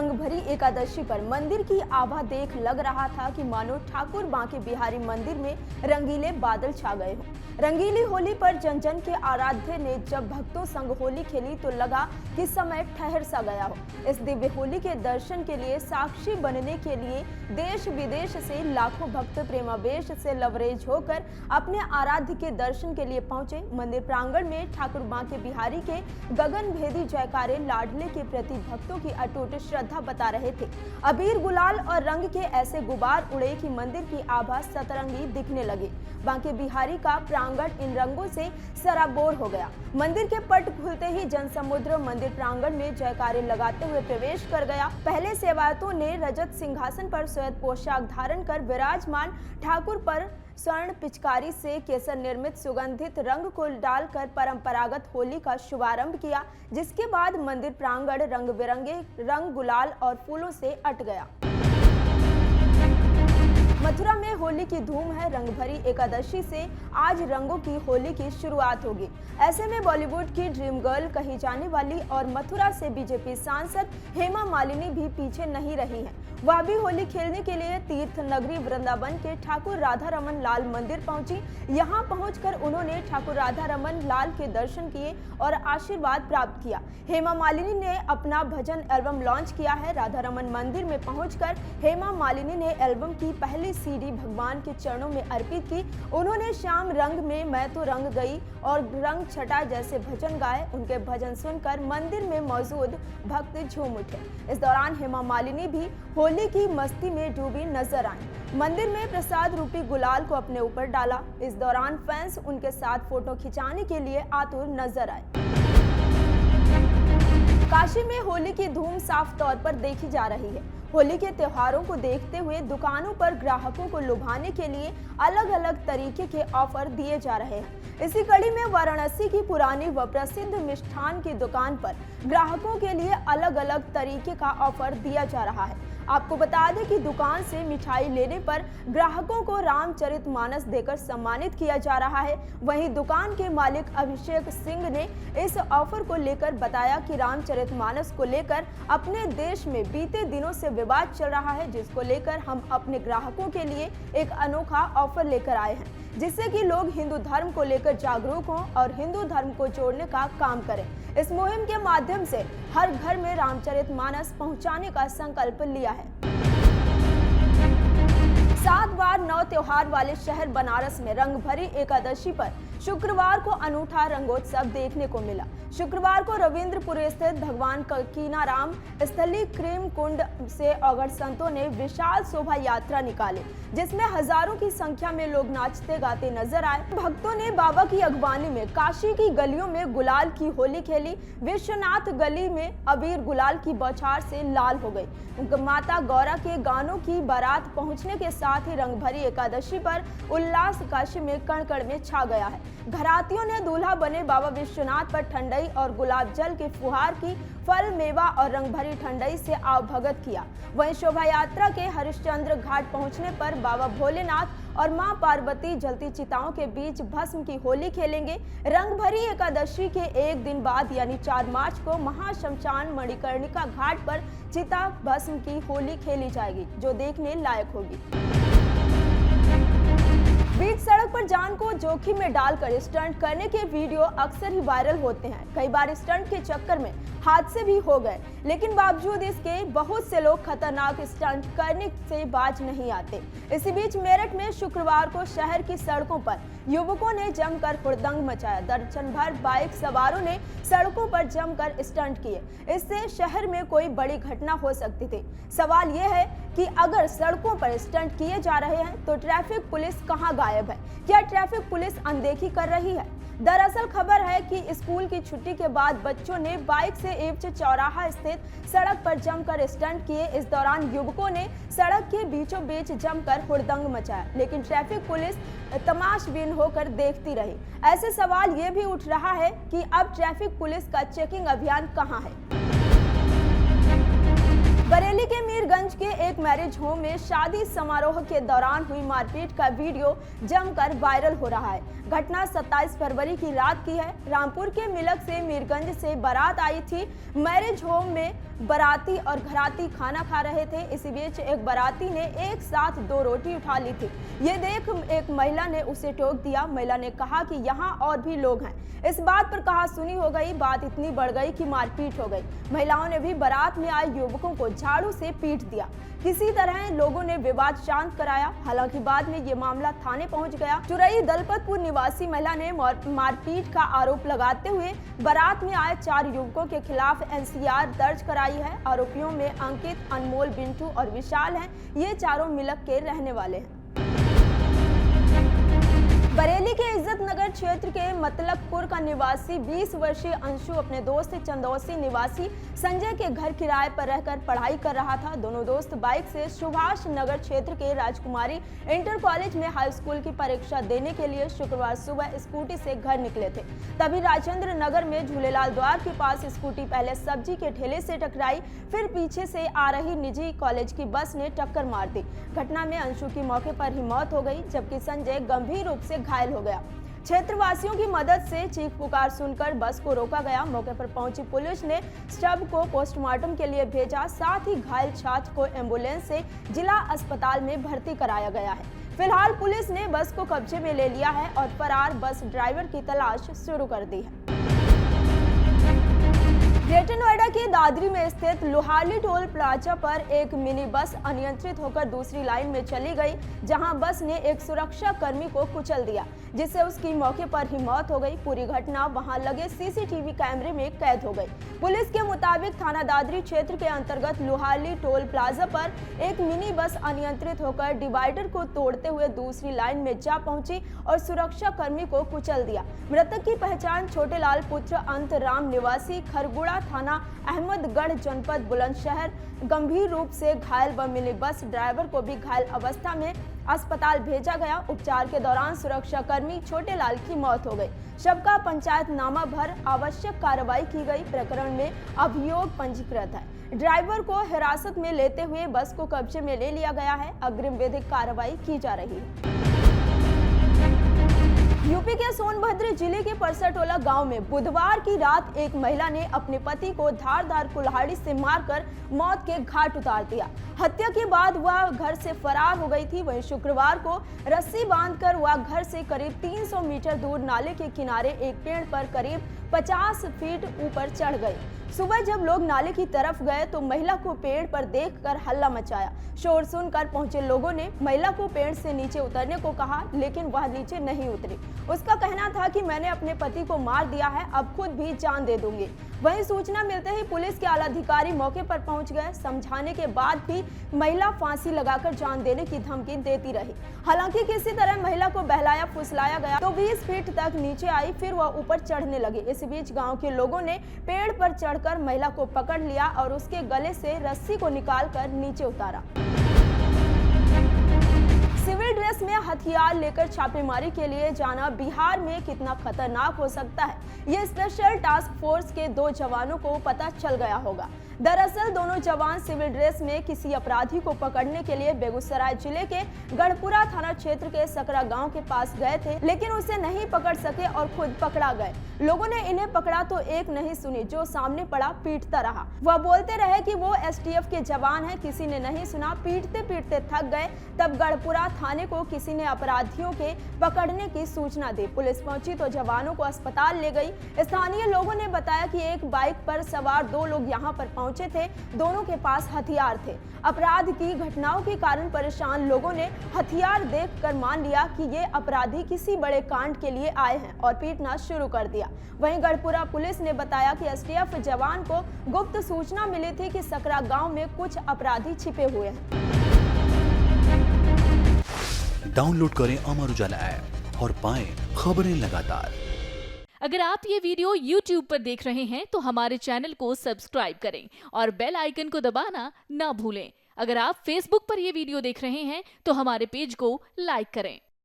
रंग भरी एकादशी पर मंदिर की आभा देख लग रहा था कि मानो ठाकुर बांके बिहारी मंदिर में रंगीले बादल छा गए हों। रंगीली होली पर जन जन के आराध्य ने जब भक्तों संग होली खेली तो लगा कि समय ठहर सा गया हो। इस दिव्य होली के दर्शन के लिए साक्षी बनने के लिए देश विदेश से लाखों भक्त प्रेमावेश से लवरेज होकर अपने आराध्य के दर्शन के लिए पहुंचे। मंदिर प्रांगण में ठाकुर बांके बिहारी के गगन भेदी जयकारे लाडले के प्रति भक्तों की अटूट श्रद्धा बता रहे थे। अबीर गुलाल और रंग के ऐसे गुबार उड़े कि मंदिर की आभा सतरंगी दिखने लगे। बांके बिहारी का प्रांगण इन रंगों से सराबोर हो गया। मंदिर के पट खुलते ही जनसमुद्र मंदिर प्रांगण में जयकारे लगाते हुए प्रवेश कर गया। पहले सेवायतों ने रजत सिंहासन पर श्वेत पोशाक धारण कर विराजमान ठाकुर पर स्वर्ण पिचकारी से केसर निर्मित सुगंधित रंग को डालकर परंपरागत होली का शुभारंभ किया, जिसके बाद मंदिर प्रांगण रंग बिरंगे रंग गुलाल और फूलों से अट गया। मथुरा में होली की धूम है। रंग भरी एकादशी से आज रंगों की होली की शुरुआत होगी। ऐसे में बॉलीवुड की ड्रीम गर्ल कही जाने वाली और मथुरा से बीजेपी सांसद हेमा मालिनी भी पीछे नहीं रही हैं। वह भी होली खेलने के लिए तीर्थ नगरी वृंदावन के ठाकुर राधा रमन लाल मंदिर पहुंची। यहां पहुंचकर उन्होंने ठाकुर राधा रमन लाल के दर्शन किए और आशीर्वाद प्राप्त किया। हेमा मालिनी ने अपना भजन एल्बम लॉन्च किया है। राधा रमन मंदिर में पहुंचकर हेमा मालिनी ने एल्बम की पहली सीडी भगवान के चरणों में अर्पित की। उन्होंने श्याम रंग में मैं तो रंग गई और रंग छटा जैसे भजन गाए। उनके भजन सुनकर मंदिर में मौजूद भक्त झूम उठे। इस दौरान हेमा मालिनी भी होली की मस्ती में डूबी नजर आई। मंदिर में प्रसाद रूपी गुलाल को अपने ऊपर डाला। इस दौरान फैंस उनके साथ फोटो खिंचाने के लिए आतुर नजर आए। काशी में होली की धूम साफ तौर पर देखी जा रही है। होली के त्योहारों को देखते हुए दुकानों पर ग्राहकों को लुभाने के लिए अलग अलग तरीके के ऑफर दिए जा रहे हैं। इसी कड़ी में वाराणसी की पुरानी व प्रसिद्ध मिष्ठान की दुकान पर ग्राहकों के लिए अलग अलग तरीके का ऑफर दिया जा रहा है। आपको बता दें कि दुकान से मिठाई लेने पर ग्राहकों को रामचरितमानस देकर सम्मानित किया जा रहा है। वहीं दुकान के मालिक अभिषेक सिंह ने इस ऑफर को लेकर बताया कि रामचरितमानस को लेकर अपने देश में बीते दिनों से विवाद चल रहा है, जिसको लेकर हम अपने ग्राहकों के लिए एक अनोखा ऑफर लेकर आए हैं, जिससे कि लोग हिंदू धर्म को लेकर जागरूक हों और हिंदू धर्म को जोड़ने का काम करें। इस मुहिम के माध्यम से हर घर में रामचरितमानस पहुंचाने का संकल्प लिया है। 7 बार 9 त्योहार वाले शहर बनारस में रंग भरी एकादशी पर शुक्रवार को अनूठा रंगोत्सव देखने को मिला। शुक्रवार को रविंद्रपुर स्थित भगवान कीनाराम स्थली क्रीम कुंड से अगड़ संतों ने विशाल शोभा यात्रा निकाली, जिसमें हजारों की संख्या में लोग नाचते गाते नजर आए। भक्तों ने बाबा की अगवानी में काशी की गलियों में गुलाल की होली खेली। विश्वनाथ गली में अबीर गुलाल की बौछार से लाल हो गई। माता गौरा के गानों की बारात पहुंचने के साथ ही रंग भरी एकादशी पर उल्लास काशी में कण कण में छा गया है। घरातियों ने दूल्हा बने बाबा विश्वनाथ पर ठंडई और गुलाब जल के फुहार की, फल मेवा और रंग भरी ठंडई से आवभगत किया। वहीं शोभा यात्रा के हरिश्चंद्र घाट पहुंचने पर बाबा भोलेनाथ और मां पार्वती जलती चिताओं के बीच भस्म की होली खेलेंगे। रंग भरी एकादशी के एक दिन बाद यानी 4 मार्च को महाशमशान मणिकर्णिका घाट पर चिता भस्म की होली खेली जाएगी, जो देखने लायक होगी। बीच सड़क पर जान को जोखिम में डालकर स्टंट करने के वीडियो अक्सर ही वायरल होते हैं। कई बार स्टंट के चक्कर में हादसे भी हो गए, लेकिन बावजूद इसके बहुत से लोग खतरनाक स्टंट करने से बाज नहीं आते। इसी बीच मेरठ में शुक्रवार को शहर की सड़कों पर युवकों ने जमकर हुड़दंग मचाया। दर्जन भर बाइक सवारों ने सड़कों पर जमकर स्टंट किए। इससे शहर में कोई बड़ी घटना हो सकती थी। सवाल यह है कि अगर सड़कों पर स्टंट किए जा रहे हैं तो ट्रैफिक पुलिस कहां गायब है? क्या ट्रैफिक पुलिस अनदेखी कर रही है? दरअसल खबर है कि स्कूल की छुट्टी के बाद बच्चों ने बाइक से एवच चौराहा स्थित सड़क पर जमकर स्टंट किए। इस दौरान युवकों ने सड़क के बीचों बीच जमकर हुड़दंग मचाया, लेकिन ट्रैफिक पुलिस तमाशबीन होकर देखती रही। ऐसे सवाल ये भी उठ रहा है कि अब ट्रैफिक पुलिस का चेकिंग अभियान कहां है? बरेली के मीरगंज के एक मैरिज होम में शादी समारोह के दौरान हुई मारपीट का वीडियो जमकर वायरल हो रहा है। घटना 27 फरवरी की रात की है। रामपुर के मिलक से मीरगंज से बारात आई थी। मैरिज होम में बाराती और घराती खाना खा रहे थे। इसी बीच एक बाराती ने एक साथ 2 रोटी उठा ली थी। ये देख एक महिला ने उसे टोक दिया। महिला ने कहा कि यहाँ और भी लोग हैं। इस बात पर कहा सुनी हो गई। बात इतनी बढ़ गई कि मारपीट हो गई। महिलाओं ने भी बारात में आए युवकों को झाड़ू से पीट दिया। किसी तरह लोगों ने विवाद शांत कराया। हालांकि बाद में ये मामला थाने पहुंच गया। चुरई दलपतपुर निवासी महिला ने मारपीट का आरोप लगाते हुए बारात में आए 4 युवकों के खिलाफ एनसीआर दर्ज कराई है। आरोपियों में अंकित, अनमोल, बिंटू और विशाल हैं। ये चारों मिलक के रहने वाले हैं। बरेली के इज्जत नगर क्षेत्र के मतलकपुर का निवासी 20 वर्षीय अंशु अपने दोस्त चंदौसी निवासी संजय के घर किराए पर रहकर पढ़ाई कर रहा था। दोनों दोस्त बाइक से सुभाष नगर क्षेत्र के राजकुमारी इंटर कॉलेज में हाई स्कूल की परीक्षा देने के लिए शुक्रवार सुबह स्कूटी से घर निकले थे। तभी राजेंद्र नगर में झूलेलाल द्वार के पास स्कूटी पहले सब्जी के ठेले से टकराई, फिर पीछे से आ रही निजी कॉलेज की बस ने टक्कर मार दी। घटना में अंशु की मौके पर ही मौत हो गई, जबकि संजय गंभीर रूप से घायल हो गया। क्षेत्रवासियों की मदद से चीख पुकार सुनकर बस को रोका गया। मौके पर पहुंची पुलिस ने शव को पोस्टमार्टम के लिए भेजा। साथ ही घायल छात्र को एम्बुलेंस से जिला अस्पताल में भर्ती कराया गया है। फिलहाल पुलिस ने बस को कब्जे में ले लिया है और फरार बस ड्राइवर की तलाश शुरू कर दी है। ग्रेटर नोएडा के दादरी में स्थित लोहारली टोल प्लाजा पर एक मिनी बस अनियंत्रित होकर दूसरी लाइन में चली गई, जहां बस ने एक सुरक्षा कर्मी को कुचल दिया, जिससे उसकी मौके पर ही मौत हो गई। पूरी घटना वहां लगे सीसीटीवी कैमरे में कैद हो गई। पुलिस के मुताबिक थाना दादरी क्षेत्र के अंतर्गत लोहारली टोल प्लाजा पर एक मिनी बस अनियंत्रित होकर डिवाइडर को तोड़ते हुए दूसरी लाइन में जा पहुंची और सुरक्षा कर्मी को कुचल दिया। मृतक की पहचान छोटेलाल पुत्र अंतराम निवासी खरगुड़ा थाना अहमदगढ़ जनपद बुलंदशहर। गंभीर रूप से घायल व मिनी बस ड्राइवर को भी घायल अवस्था में अस्पताल भेजा गया। उपचार के दौरान सुरक्षा कर्मी छोटेलाल की मौत हो गई। शव का पंचायतनामा भर आवश्यक कार्रवाई की गई। प्रकरण में अभियोग पंजीकृत है। ड्राइवर को हिरासत में लेते हुए बस को कब्जे में ले लिया गया है। अग्रिम विधिक कार्रवाई की जा रही है। यूपी के सोनभद्र जिले के परसटोला गांव में बुधवार की रात एक महिला ने अपने पति को धारदार कुल्हाड़ी से मारकर मौत के घाट उतार दिया। हत्या के बाद वह घर से फरार हो गई थी। वहीं शुक्रवार को रस्सी बांधकर वह घर से करीब 300 मीटर दूर नाले के किनारे एक पेड़ पर करीब 50 फीट ऊपर चढ़ गई। सुबह जब लोग नाले की तरफ गए तो महिला को पेड़ पर देखकर हल्ला मचाया। शोर सुनकर पहुंचे लोगों ने महिला को पेड़ से नीचे उतरने को कहा, लेकिन वह नीचे नहीं उतरी। उसका कहना था कि मैंने अपने पति को मार दिया है, अब खुद भी जान दे दूंगी। वहीं सूचना मिलते ही पुलिस के आला अधिकारी मौके पर पहुंच गए। समझाने के बाद भी महिला फांसी लगाकर जान देने की धमकी देती रही। हालांकि किसी तरह महिला को बहलाया फुसलाया गया तो 20 फीट तक नीचे आई, फिर वह ऊपर चढ़ने लगी। इस बीच गांव के लोगों ने पेड़ पर चढ़कर महिला को पकड़ लिया और उसके गले से रस्सी को निकालकर नीचे उतारा। सिविल ड्रेस में हथियार लेकर छापेमारी के लिए जाना बिहार में कितना खतरनाक हो सकता है, ये स्पेशल टास्क फोर्स के 2 जवानों को पता चल गया होगा। दरअसल दोनों जवान सिविल ड्रेस में किसी अपराधी को पकड़ने के लिए बेगूसराय जिले के गढ़पुरा थाना क्षेत्र के सकरा गांव के पास गए थे, लेकिन उसे नहीं पकड़ सके और खुद पकड़ा गए। लोगों ने इन्हें पकड़ा तो एक नहीं सुनी, जो सामने पड़ा पीटता रहा। वह बोलते रहे कि वो एसटीएफ के जवान हैं। किसी ने नहीं सुना, पीटते पीटते थक गए। तब गढ़पुरा थाने को किसी ने अपराधियों के पकड़ने की सूचना दी। पुलिस पहुंची तो जवानों को अस्पताल ले गई। स्थानीय लोगों ने बताया कि एक बाइक पर सवार 2 लोग यहां पर पहुंचे थे। दोनों के पास हथियार थे। अपराध की घटनाओं के कारण परेशान लोगों ने हथियार देखकर मान लिया कि ये अपराधी किसी बड़े कांड के लिए आए हैं और पीटना शुरू कर दिया। वहीं गढ़पुरा पुलिस ने बताया कि एसटीएफ जवान को गुप्त सूचना मिली थी कि सकरा गांव में कुछ अपराधी छिपे हुए हैं। डाउनलोड करें अमर उजाला ऐप और पाएं खबरें लगातार। अगर आप ये वीडियो YouTube पर देख रहे हैं तो हमारे चैनल को सब्सक्राइब करें और बेल आइकन को दबाना ना भूलें। अगर आप Facebook पर ये वीडियो देख रहे हैं तो हमारे पेज को लाइक करें।